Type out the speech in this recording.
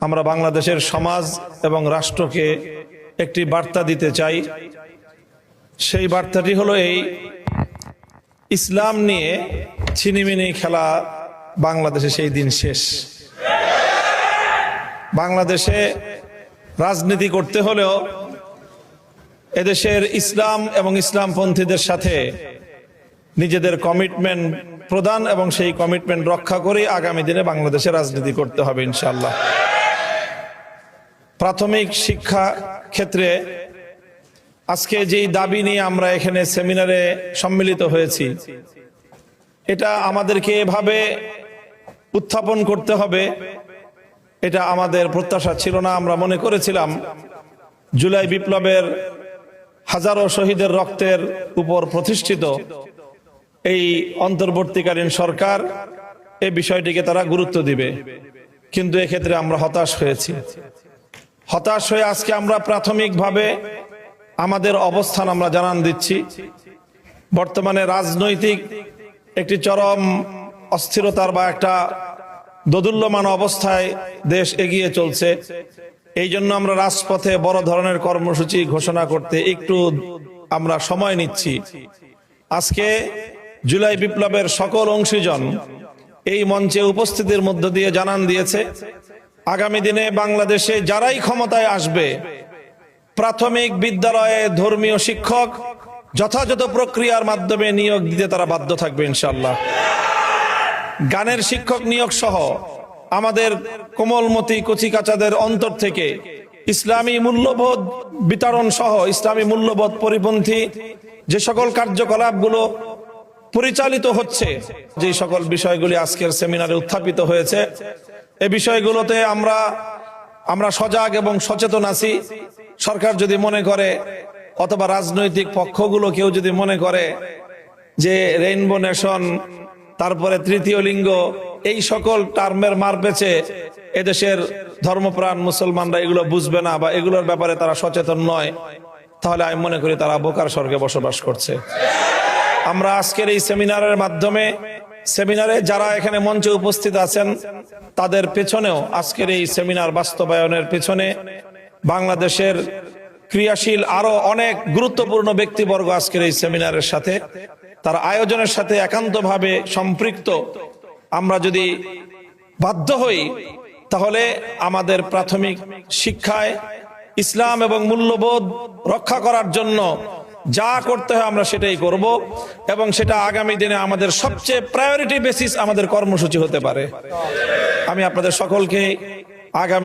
আমরা বাংলাদেশের সমাজ এবং রাষ্ট্রকে একটি বার্তা দিতে চাই। সেই বার্তাটি হলো এই: ইসলাম নিয়ে ছিনিমিনি খেলা বাংলাদেশে সেই দিন শেষ। বাংলাদেশে রাজনীতি করতে হলেও এদেশের ইসলাম এবং ইসলামপন্থীদের সাথে নিজেদের কমিটমেন্ট প্রদান এবং সেই কমিটমেন্ট রক্ষা করে আগামী দিনে বাংলাদেশে রাজনীতি করতে হবে ইনশাআল্লাহ। প্রাথমিক শিক্ষা ক্ষেত্রে আজকে যেই দাবি নিয়ে আমরা এখানে সেমিনারে সম্মিলিত হয়েছি, এটা আমাদেরকে এভাবে উত্থাপন করতে হবে, এটা আমাদের প্রত্যাশা ছিল না। আমরা মনে করেছিলাম জুলাই বিপ্লবের হাজারো শহীদের রক্তের উপর প্রতিষ্ঠিত এই অন্তর্বর্তীকালীন সরকার এই বিষয়টিকে তারা গুরুত্ব দিবে, কিন্তু এক্ষেত্রে আমরা হতাশ হয়েছি। হতাশ হয়ে আজকে আমরা প্রাথমিকভাবে আমাদের অবস্থান আমরা জানান দিচ্ছি। বর্তমানে রাজনৈতিক একটি চরম অস্থিরতার বা একটা দোদুল্যমান অবস্থায় দেশ এগিয়ে চলছে। এই জন্য আমরা রাজপথে বড় ধরনের কর্মসূচি ঘোষণা করতে একটু আমরা সময় নিচ্ছি। আজকে জুলাই বিপ্লবের সকল অংশীজন এই মঞ্চে উপস্থিতির মধ্য দিয়ে জানান দিয়েছে, আগামী দিনে বাংলাদেশে যারাই ক্ষমতায় আসবে, প্রাথমিক বিদ্যালয়ে ধর্মীয় শিক্ষক যথাযথ প্রক্রিয়ার মাধ্যমে নিয়োগ দিতে তারা বাধ্য থাকবে ইনশাআল্লাহ। গানের শিক্ষক নিয়োগ সহ আমাদের কোমলমতি কচিকাচাদের অন্তর থেকে ইসলামী মূল্যবোধ বিতরণ সহ ইসলামী মূল্যবোধ পরিপন্থী যে সকল কার্যকলাপগুলো পরিচালিত হচ্ছে, যে সকল বিষয়গুলি আজকের সেমিনারে উত্থাপিত হয়েছে, এই বিষয়গুলোতে আমরা সজাগ এবং সচেতন আছি। সরকার যদি মনে করে অথবা রাজনৈতিক পক্ষগুলো কেউ যদি মনে করে যে রেইনবো নেশন, তারপরে তৃতীয় লিঙ্গ, এই সকল টার্মের মার পেছে এদেশের ধর্মপ্রাণ মুসলমানরা এগুলো বুঝবে না বা এগুলোর ব্যাপারে তারা সচেতন নয়, তাহলে আমি মনে করি তারা বোকার স্বর্গে বসবাস করছে। আমরা আজকের এই সেমিনারের মাধ্যমে, সেমিনারে যারা এখানে মঞ্চে উপস্থিত আছেন তাদের পেছনেও, আজকের এই সেমিনার বাস্তবায়নের পেছনে বাংলাদেশের ক্রিয়াশীল আরো অনেক গুরুত্বপূর্ণ ব্যক্তিবর্গ আজকের এই সেমিনারের সাথে, তার আয়োজনের সাথে একান্তভাবে সম্পৃক্ত। আমরা যদি বাধ্য হই তাহলে আমাদের প্রাথমিক শিক্ষায় ইসলাম এবং মূল্যবোধ রক্ষা করার জন্য যা করতে হয় আমরা সেটাই করব, এবং সেটা আগামী দিনে আমাদের সবচেয়ে প্রায়োরিটি বেসিস আমাদের কর্মসূচি হতে পারে। আমি আপনাদের সকলকে আগামী